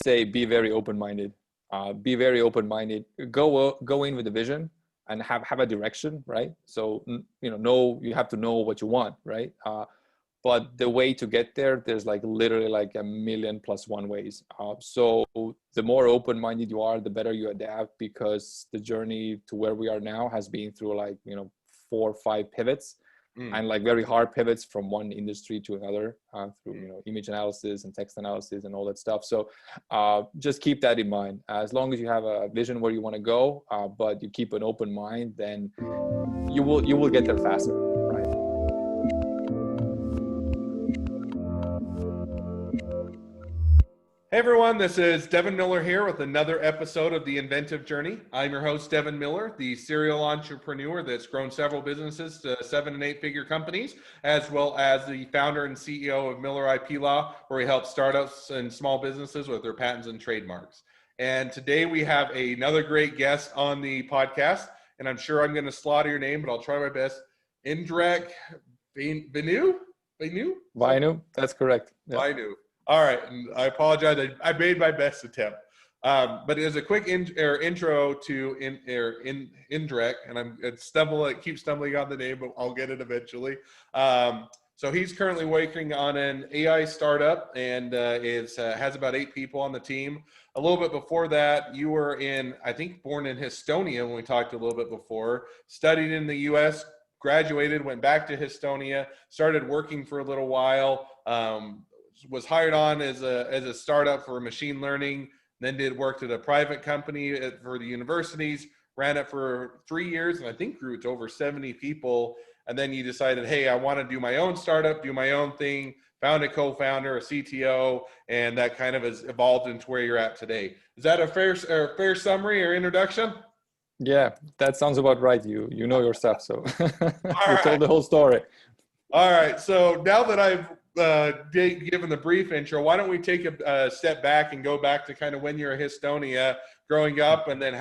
say be very open-minded. Be very open-minded. Go in with a vision and have a direction, right? So you have to know what you want, right? But the way to get there, there's like literally like a million plus one ways. So the more open-minded you are, the better you adapt, because the journey to where we are now has been through like 4 or 5 pivots. And like very hard pivots from one industry to another through image analysis and text analysis and all that stuff. So just keep that in mind. As long as you have a vision where you want to go, but you keep an open mind, then you will get there faster, right? Hey everyone, this is Devin Miller here with another episode of the Inventive Journey. I'm your host, Devin Miller, the serial entrepreneur that's grown several businesses to 7- and 8-figure companies, as well as the founder and CEO of Miller IP Law, where we help startups and small businesses with their patents and trademarks. And today we have another great guest on the podcast, and I'm sure I'm going to slaughter your name, but I'll try my best. Indrek Vainu? Vainu, that's correct. Yep. Vainu. All right, and I apologize. I made my best attempt, but as a quick intro to Indrek, and I keep stumbling on the name, but I'll get it eventually. So he's currently working on an AI startup, and has about 8 people on the team. A little bit before that, you were born in Estonia when we talked a little bit before. Studied in the U.S., graduated, went back to Estonia, started working for a little while. Was hired on as a startup for machine learning, then worked at a private company for the universities, ran it for 3 years, and I think grew to over 70 people. And then you decided, hey, I want to do my own startup, do my own thing, found a co-founder, a CTO, and that kind of has evolved into where you're at today. Is that a fair summary or introduction? Yeah, that sounds about right. You know your stuff, so you told right. the whole story. All right, so now that I've given the brief intro, why don't we take a step back and go back to kind of when you're in Estonia growing up, and then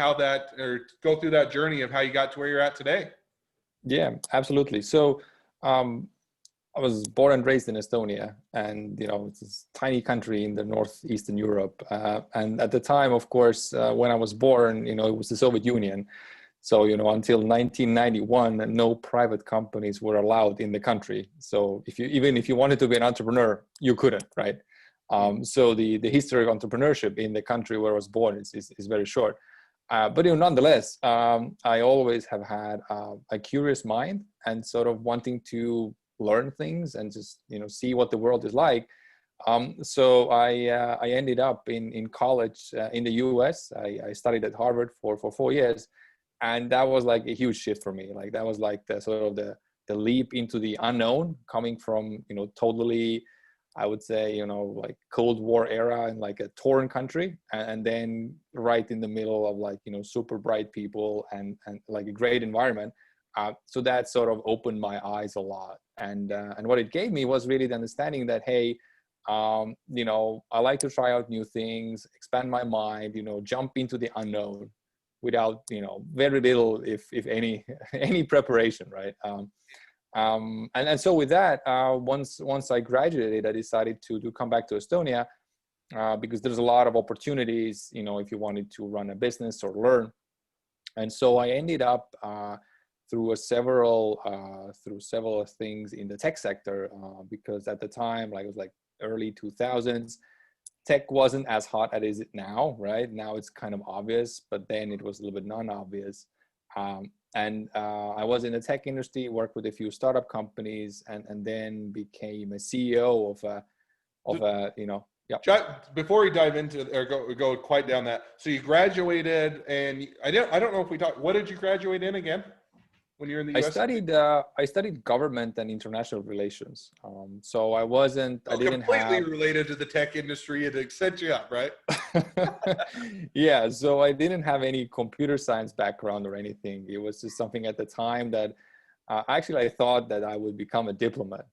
go through that journey of how you got to where you're at today. Yeah, absolutely. So I was born and raised in Estonia, and it's this tiny country in the northeastern Europe. And at the time, of course, when I was born, it was the Soviet Union. So, until 1991, no private companies were allowed in the country. So even if you wanted to be an entrepreneur, you couldn't, right? So the history of entrepreneurship in the country where I was born is very short. But nonetheless, I always have had a curious mind and sort of wanting to learn things and just, see what the world is like. So I ended up in college in the US. I studied at Harvard for 4 years. And that was like a huge shift for me. Like that was like the sort of the leap into the unknown, coming from, totally, I would say, like Cold War era and like a torn country. And then right in the middle of like, super bright people and like a great environment. So that sort of opened my eyes a lot. And what it gave me was really the understanding that, hey, I like to try out new things, expand my mind, jump into the unknown without, very little, if any preparation, right? And so with that, once I graduated, I decided to come back to Estonia because there's a lot of opportunities, if you wanted to run a business or learn. And so I ended up through several things in the tech sector because at the time, like it was like early 2000s. Tech wasn't as hot as it is now, right? Now it's kind of obvious, but then it was a little bit non-obvious. And I was in the tech industry, worked with a few startup companies, and then became a CEO of a Yeah. Before we dive into or go quite down that, so you graduated, and I don't know if we talked. What did you graduate in again? When you're in the US? I studied government and international relations. So I didn't completely have related to the tech industry. It set you up, right? Yeah. So I didn't have any computer science background or anything. It was just something at the time that actually I thought that I would become a diplomat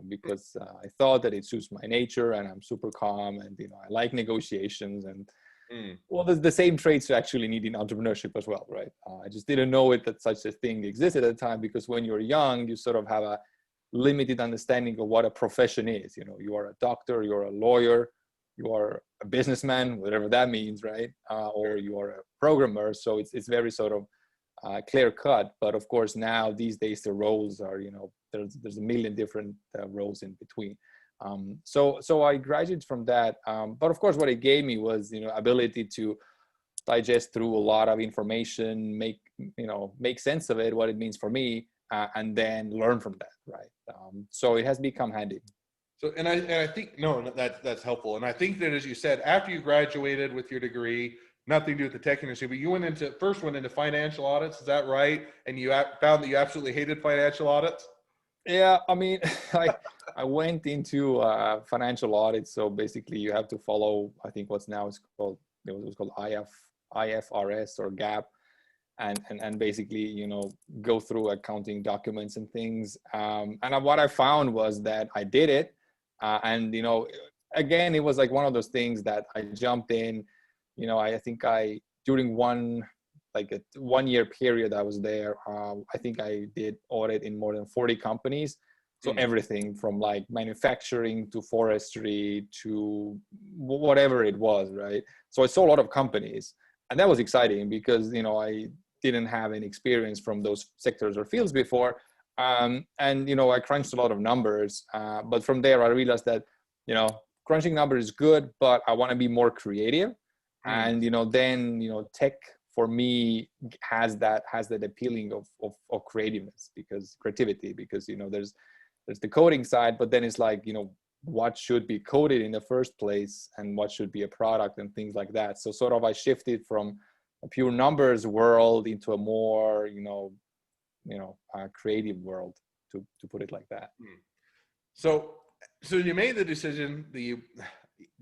because I thought that it suits my nature and I'm super calm and I like negotiations and well, there's the same traits you actually need in entrepreneurship as well, right? I just didn't know that such a thing existed at the time because when you're young, you sort of have a limited understanding of what a profession is. You are a doctor, you're a lawyer, you are a businessman, whatever that means, right? Or you are a programmer. So it's very sort of clear cut. But of course, now these days the roles are, there's a million different roles in between. So I graduated from that. But of course, what it gave me was, ability to digest through a lot of information, make sense of it, what it means for me, and then learn from that, right? So it has become handy. So, and I think, no, that's helpful. And I think that, as you said, after you graduated with your degree, nothing to do with the tech industry, but you went into financial audits. Is that right? And you found that you absolutely hated financial audits? Yeah, I mean, I went into financial audits. So basically you have to follow, I think what's now is called, it was called IFRS or GAAP. And basically, go through accounting documents and things. And what I found was that I did it. And, again, it was like one of those things that I jumped in, I think during a 1 year period I was there, I think I did audit in more than 40 companies. So everything from like manufacturing to forestry to whatever it was, right? So I saw a lot of companies, and that was exciting because, I didn't have any experience from those sectors or fields before. And, I crunched a lot of numbers, but from there I realized that, crunching numbers is good, but I want to be more creative. And, then, tech for me has that appealing of creativeness, creativity, because, there's the coding side, but then it's like, what should be coded in the first place and what should be a product and things like that. So sort of I shifted from a pure numbers world into a more, creative world, to put it like that. So you made the decision that you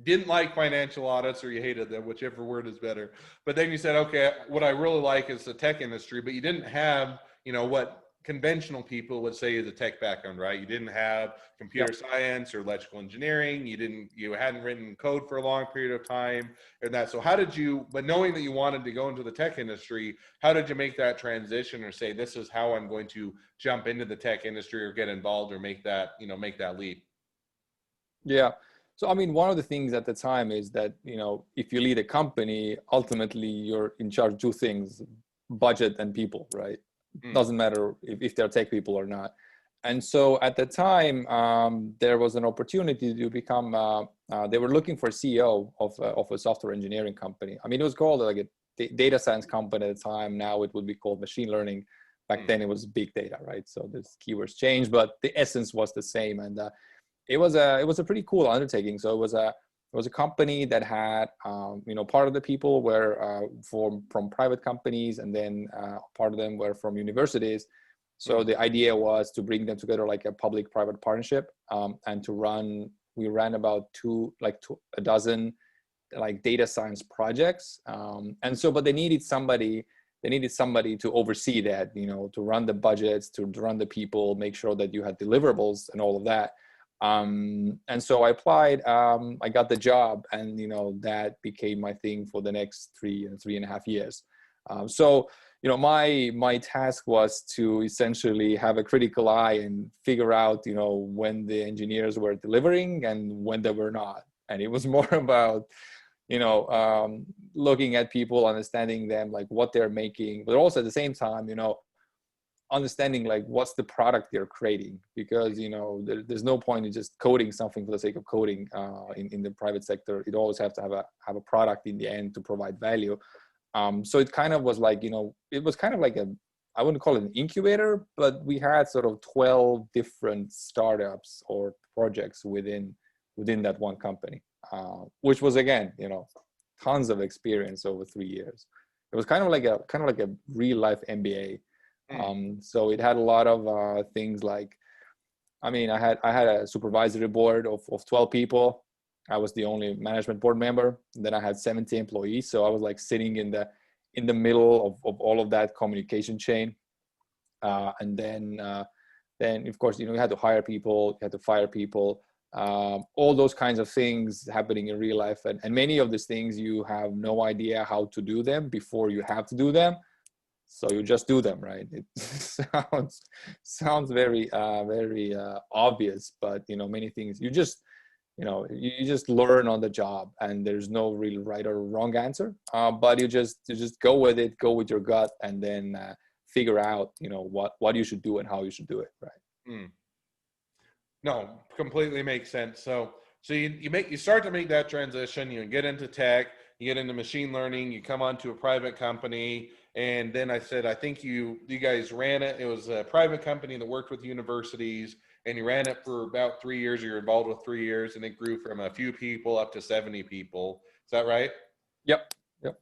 didn't like financial audits, or you hated them, whichever word is better. But then you said, okay, what I really like is the tech industry, but you didn't have, what conventional people would say is a tech background, right? You didn't have computer science or electrical engineering. You hadn't written code for a long period of time and that. So but knowing that you wanted to go into the tech industry, how did you make that transition, or say, this is how I'm going to jump into the tech industry or get involved or make that leap? Yeah. So, I mean, one of the things at the time is that, if you lead a company, ultimately you're in charge of two things: budget and people, right? Doesn't matter if they're tech people or not. And so at the time, there was an opportunity to become, they were looking for a CEO of a software engineering company. I mean, it was called like a data science company at the time. Now it would be called machine learning. Back then it was big data, right? So the keywords changed, but the essence was the same. And it was a pretty cool undertaking. So it was a company that had, part of the people were from private companies, and then part of them were from universities. So the idea was to bring them together like a public-private partnership, and we ran about a dozen like data science projects. But they needed somebody to oversee that, to run the budgets, to run the people, make sure that you had deliverables and all of that. And so I applied, I got the job, and, that became my thing for the next 3.5 years. So, my task was to essentially have a critical eye and figure out, when the engineers were delivering and when they were not. And it was more about, looking at people, understanding them, like what they're making, but also at the same time, understanding like what's the product they're creating, because there's no point in just coding something for the sake of coding. In the private sector, it always have to have a product in the end to provide value. So it kind of was like, it was kind of like I wouldn't call it an incubator, but we had sort of 12 different startups or projects within that one company, which was, again, tons of experience over 3 years. It was kind of like a real life MBA. So it had a lot of things like, I mean, I had a supervisory board of 12 people. I was the only management board member. Then I had 70 employees. So I was like sitting in the middle of all of that communication chain. And then of course, you had to hire people, you had to fire people, all those kinds of things happening in real life. And many of these things, you have no idea how to do them before you have to do them. So you just do them, right? It sounds very obvious, but many things you just you just learn on the job, and there's no real right or wrong answer. But you just go with it, go with your gut, and then figure out, what you should do and how you should do it. Right. Mm. No, completely makes sense. So you start to make that transition. You get into tech, you get into machine learning, you come onto a private company, and then I think you guys ran it. It was a private company that worked with universities, and you ran it for about 3 years. You're involved with 3 years, and it grew from a few people up to 70 people. Is that right? Yep.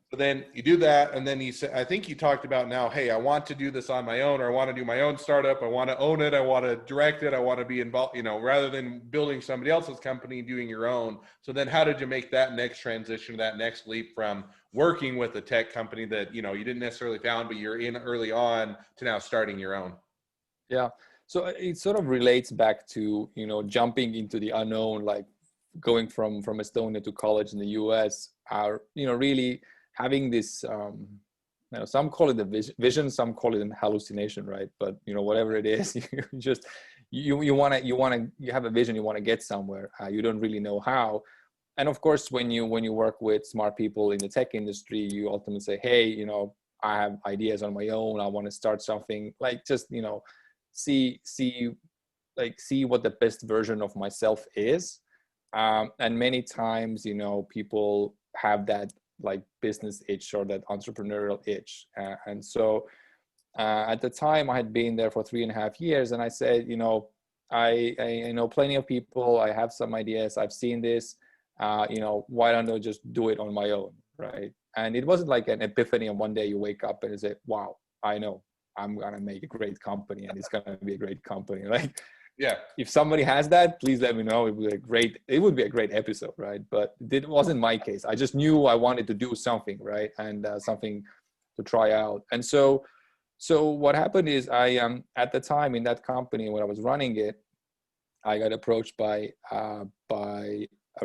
So then you do that, and then you say, I think you talked about now, hey, I want to do this on my own, or I want to do my own startup. I want to own it. I want to direct it. I want to be involved, rather than building somebody else's company, doing your own. So then how did you make that next transition, that next leap from working with a tech company that, you didn't necessarily found, but you're in early on, to now starting your own? Yeah. So it sort of relates back to, jumping into the unknown, like going from Estonia to college in the US, really having this, some call it the vision, some call it an hallucination, right? But whatever it is, you have a vision, you want to get somewhere, you don't really know how. And of course, when you work with smart people in the tech industry, you ultimately say, hey, I have ideas on my own, I want to start something, like just see what the best version of myself is. And many times, people have that like business itch or that entrepreneurial itch. And so at the time, I had been there for 3.5 years, and I said, I know plenty of people, I have some ideas, I've seen this, why don't I just do it on my own, right? And it wasn't like an epiphany, and one day you wake up and you say, wow, I know I'm gonna make a great company, and it's gonna be a great company. Like, yeah, if somebody has that, please let me know. It would be a great episode, right? But it wasn't my case. I just knew I wanted to do something, right? And something to try out. And so what happened is, I at the time in that company when I was running it, I got approached by a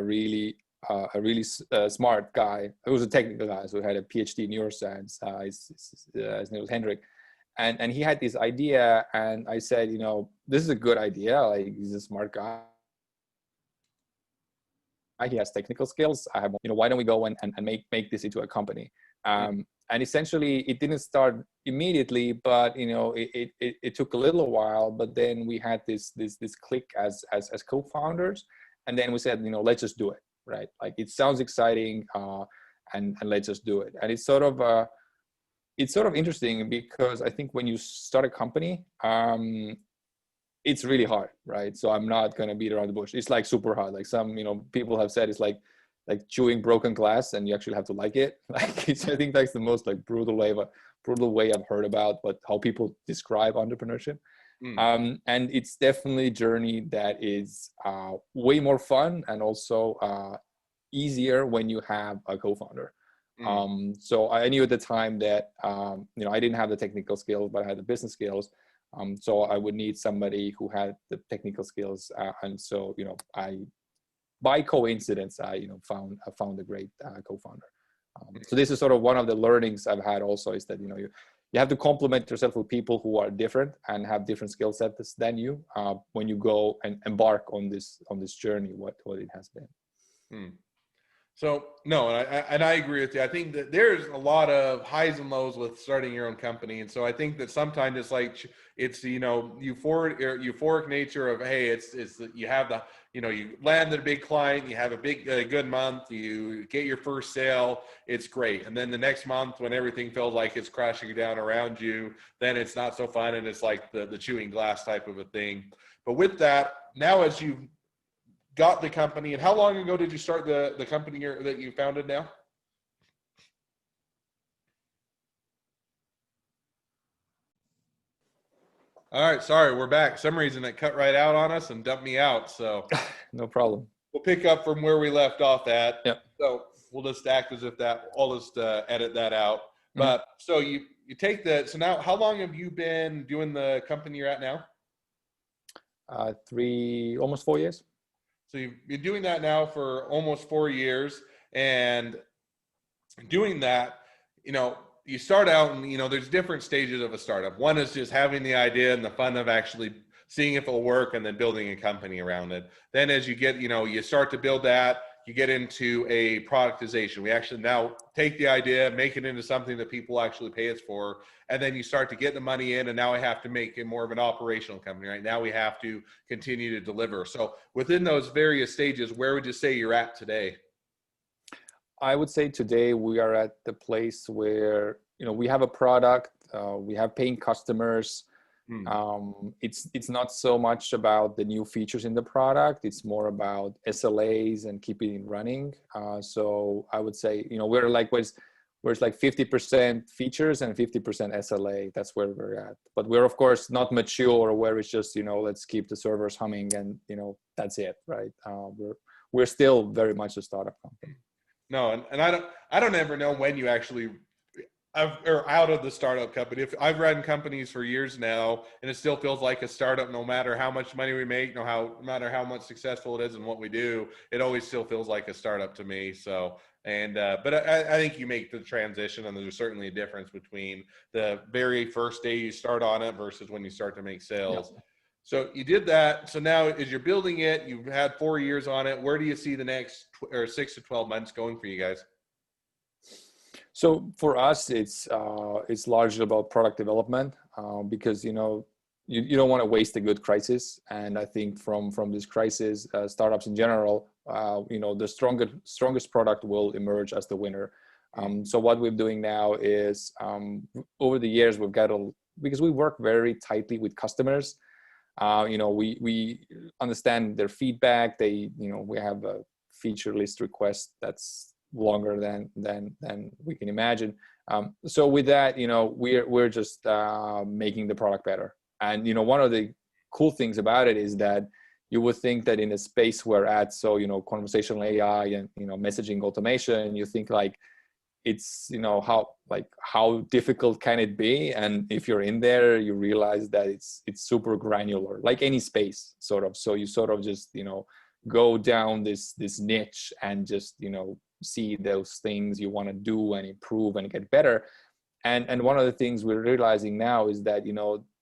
really smart guy. He was a technical guy, so he had a PhD in neuroscience. His name was Indrek. And he had this idea, and I said, this is a good idea. Like, he's a smart guy. He has technical skills. I have, why don't we go and make this into a company? And essentially, it didn't start immediately, but it took a little while. But then we had this click as co-founders, and then we said, let's just do it, right? Like, it sounds exciting, and let's just do it. And it's sort of interesting, because I think when you start a company, it's really hard, right? So I'm not going to beat around the bush. It's like super hard. Like some, people have said, it's like chewing broken glass, and you actually have to like it. Like, I think that's the most like brutal way I've heard about how people describe entrepreneurship. And it's definitely a journey that is way more fun, and also easier when you have a co-founder. So I knew at the time that, I didn't have the technical skills, but I had the business skills. So I would need somebody who had the technical skills. And so, by coincidence, I found a great co-founder. So this is sort of one of the learnings I've had also, is that, you have to complement yourself with people who are different and have different skill sets than you, when you go and embark on this journey, what it has been. So no, and I agree with you. I think that there's a lot of highs and lows with starting your own company, and so I think that sometimes it's euphoric nature of, hey, it's you have the you land a big client, you have a big good month, you get your first sale, it's great, and then the next month when everything feels like it's crashing down around you, then it's not so fun, and it's like the chewing glass type of a thing. But with that, now as you got the company, and how long ago did you start the company that you founded now? All right, sorry, we're back. For some reason it cut right out on us and dumped me out, so No problem. we'll pick up from where we left off at. Yep. So we'll just act as if I'll just edit that out. But so you take so now, how long have you been doing the company you're at now? Almost 4 years. So you've been doing that now for almost 4 years, and doing that, you start out and, there's different stages of a startup. One is just having the idea and the fun of actually seeing if it'll work, and then building a company around it. Then as you get, you start to build that, you get into a productization. We actually now take the idea, make it into something that people actually pay us for, and then you start to get the money in, and now I have to make it more of an operational company. Right now we have to continue to deliver. So within those various stages, where would you say you're at today? I would say today we are at the place where, we have a product, we have paying customers. It's not so much about the new features in the product. It's more about SLAs and keeping it running. So I would say, we're like, where it's like 50% features and 50% SLA. That's where we're at. But we're of course not mature where it's just, let's keep the servers humming and, that's it, right? We're still very much a startup company. No, and I don't ever know when you actually or out of the startup company. If I've run companies for years now, and it still feels like a startup, no matter how much money we make, no matter how much successful it is in what we do, it always still feels like a startup to me. So, but I think you make the transition, and there's certainly a difference between the very first day you start on it versus when you start to make sales. Yeah. So you did that. So now as you're building it, you've had 4 years on it. Where do you see the next 6 to 12 months going for you guys? So for us, it's largely about product development, because you don't want to waste a good crisis. And I think from this crisis, startups in general, the strongest product will emerge as the winner. So what we're doing now is, over the years we've got because we work very tightly with customers. We understand their feedback. We have a feature list request that's longer than we can imagine. So with that, we're just making the product better. And one of the cool things about it is that you would think that in a space we're at, so conversational AI and messaging automation, you think like it's how difficult can it be? And if you're in there, you realize that it's super granular, like any space sort of. So you sort of just go down this niche and just see those things you want to do and improve and get better. And one of the things we're realizing now is that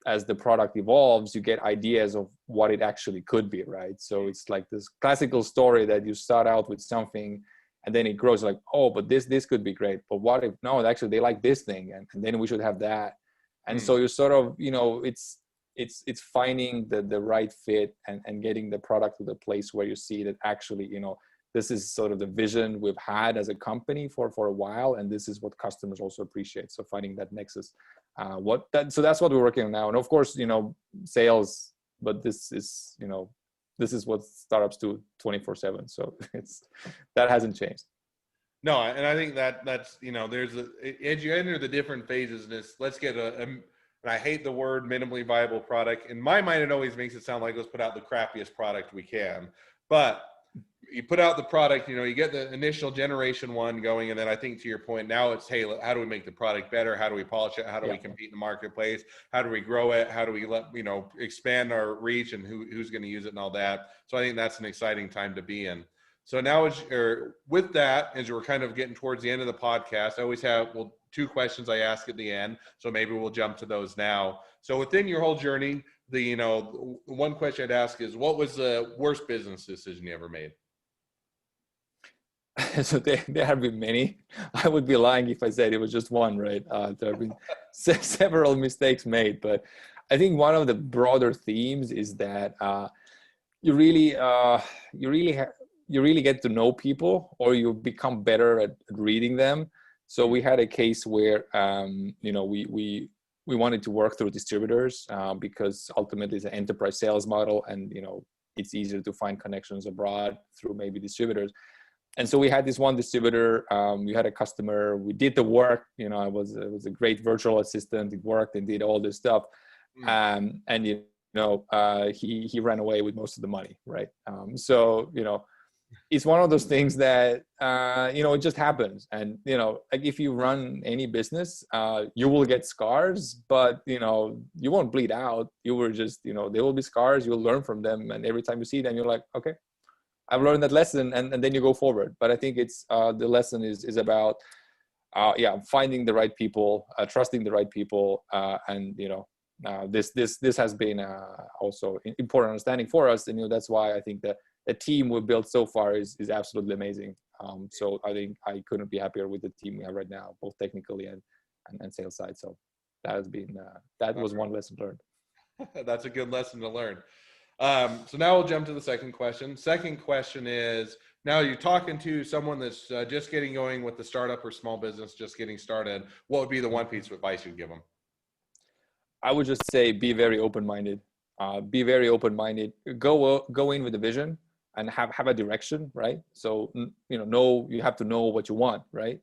as the product evolves, you get ideas of what it actually could be, right? So it's like this classical story that you start out with something and then it grows like, oh, but this could be great, but what if no, actually they like this thing, and then we should have that. And so you sort of it's finding the right fit and getting the product to the place where you see that actually this is sort of the vision we've had as a company for a while, and this is what customers also appreciate. So finding that nexus, so that's what we're working on now. And of course, sales, but this is what startups do 24/7. So that hasn't changed. No, and I think that's as you enter the different phases, let's get and I hate the word minimally viable product. In my mind, it always makes it sound like let's put out the crappiest product we can. But you put out the product, you get the initial generation one going, and then I think to your point, now it's, hey, how do we make the product better? How do we polish it? How do we compete in the marketplace? How do we grow it? How do we expand our reach, and who's going to use it and all that? So I think that's an exciting time to be in. So now with that, as we're kind of getting towards the end of the podcast, I always have 2 questions I ask at the end. So maybe we'll jump to those now. So within your whole journey, the one question I'd ask is, what was the worst business decision you ever made? So there have been many. I would be lying if I said it was just one, right? There have been several mistakes made, but I think one of the broader themes is that you really get to know people, or you become better at reading them. So we had a case where we wanted to work through distributors because ultimately it's an enterprise sales model, and it's easier to find connections abroad through maybe distributors. And so we had this one distributor. We had a customer. We did the work. It was a great virtual assistant. It worked and did all this stuff. And he ran away with most of the money, right? So it's one of those things that it just happens. And like if you run any business, you will get scars, but you won't bleed out. You will just there will be scars. You'll learn from them, and every time you see them, you're like, okay, I've learned that lesson, and then you go forward. But I think it's the lesson is about finding the right people, trusting the right people, and this has been also important understanding for us, and that's why I think that the team we built so far is absolutely amazing. So I think I couldn't be happier with the team we have right now, both technically and sales side. So that has been that was one lesson learned. That's a good lesson to learn. So now we'll jump to the second question. Second question is, now you're talking to someone that's just getting going with the startup or small business, just getting started. What would be the one piece of advice you'd give them? I would just say be very open-minded. Be very open-minded. Go in with a vision and have a direction, right? So you have to know what you want, right?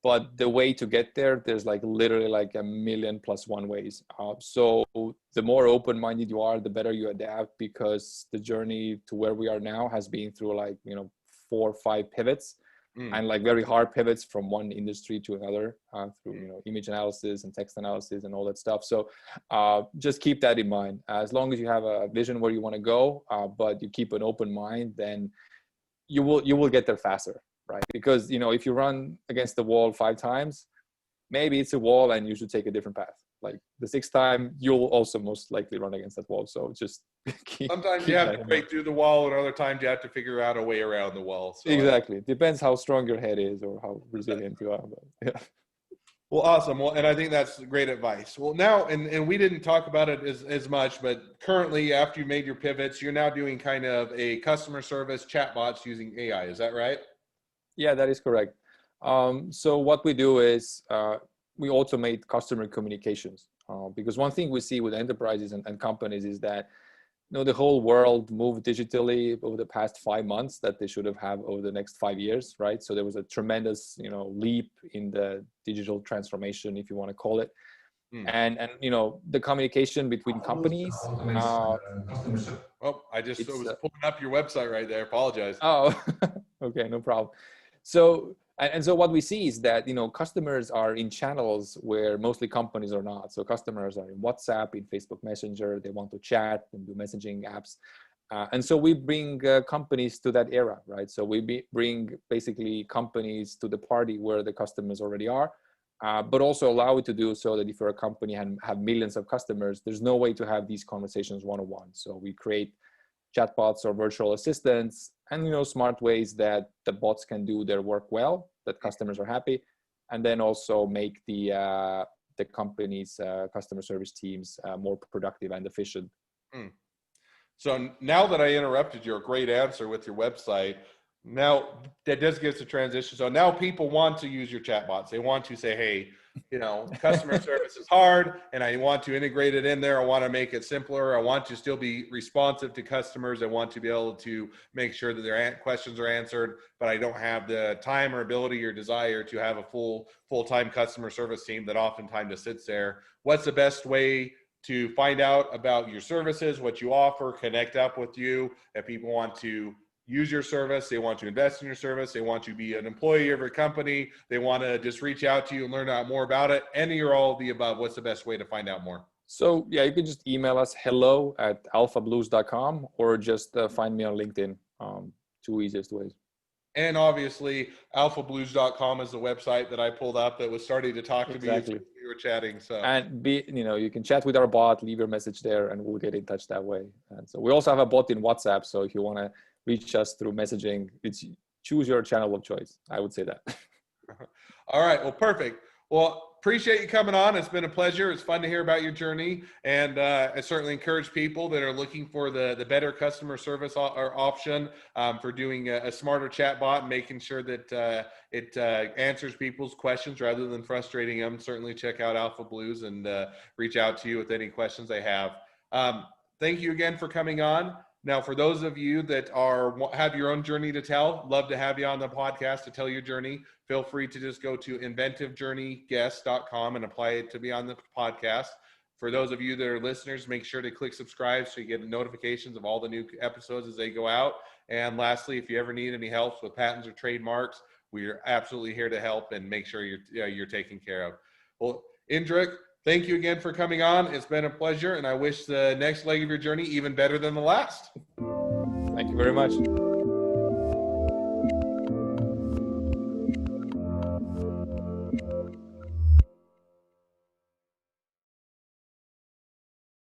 But the way to get there, there's like literally like 1,000,000+1 ways. So the more open-minded you are, the better you adapt, because the journey to where we are now has been through like 4 or 5 pivots. And like very hard pivots from one industry to another through image analysis and text analysis and all that stuff. So just keep that in mind. As long as you have a vision where you want to go, but you keep an open mind, then you will get there faster, right? Because if you run against the wall 5 times, maybe it's a wall and you should take a different path. Like the 6th time, you'll also most likely run against that wall. So just sometimes you have to break through the wall, and other times you have to figure out a way around the wall. So exactly. It depends how strong your head is or how resilient you are. But, yeah. Well, awesome. Well, and I think that's great advice. Well, now, and we didn't talk about it as much, but currently after you made your pivots, you're now doing kind of a customer service chatbots using AI. Is that right? Yeah, that is correct. So what we do is we automate customer communications, because one thing we see with enterprises and companies is that the whole world moved digitally over the past 5 months that they should have over the next 5 years, right? So there was a tremendous leap in the digital transformation, if you want to call it. And the communication between companies. I was pulling up your website right there. Apologize. Oh, okay, no problem. So so what we see is that customers are in channels where mostly companies are not. So customers are in WhatsApp, in Facebook Messenger. They want to chat and do messaging apps, and so we bring companies to that era, right? So we bring basically companies to the party where the customers already are, but also allow it to do so that if you're a company and have millions of customers, there's no way to have these conversations one-on-one. So we create chatbots or virtual assistants and smart ways that the bots can do their work well, that customers are happy, and then also make the company's customer service teams more productive and efficient. So now that I interrupted your great answer with your website, now that does get us to transition. So now people want to use your chatbots. They want to say, hey, customer service is hard and I want to integrate it in there. I want to make it simpler. I want to still be responsive to customers. I want to be able to make sure that their questions are answered, but I don't have the time or ability or desire to have a full-time customer service team that oftentimes just sits there. What's the best way to find out about your services, what you offer, connect up with you? If people want to use your service, they want to invest in your service, they want to be an employee of your company, they want to just reach out to you and learn out more about it, any or all of the above, what's the best way to find out more? So yeah, you can just email us hello@alphablues.com or just find me on LinkedIn. 2 easiest ways. And obviously alphablues.com is the website that I pulled up that was starting to talk to me as we were chatting. So and you can chat with our bot, leave your message there, and we'll get in touch that way. And so we also have a bot in WhatsApp, so if you want to reach us through messaging, choose your channel of choice. I would say that. All right. Well, perfect. Well, appreciate you coming on. It's been a pleasure. It's fun to hear about your journey. And I certainly encourage people that are looking for the better customer service option for doing a smarter chatbot and making sure that it answers people's questions rather than frustrating them. Certainly check out Alpha Blues and reach out to you with any questions they have. Thank you again for coming on. Now, for those of you that have your own journey to tell, love to have you on the podcast to tell your journey. Feel free to just go to inventivejourneyguest.com and apply it to be on the podcast. For those of you that are listeners, make sure to click subscribe so you get notifications of all the new episodes as they go out. And lastly, if you ever need any help with patents or trademarks, we are absolutely here to help and make sure you're taken care of. Well, Indrek, thank you again for coming on. It's been a pleasure, and I wish the next leg of your journey even better than the last. Thank you very much.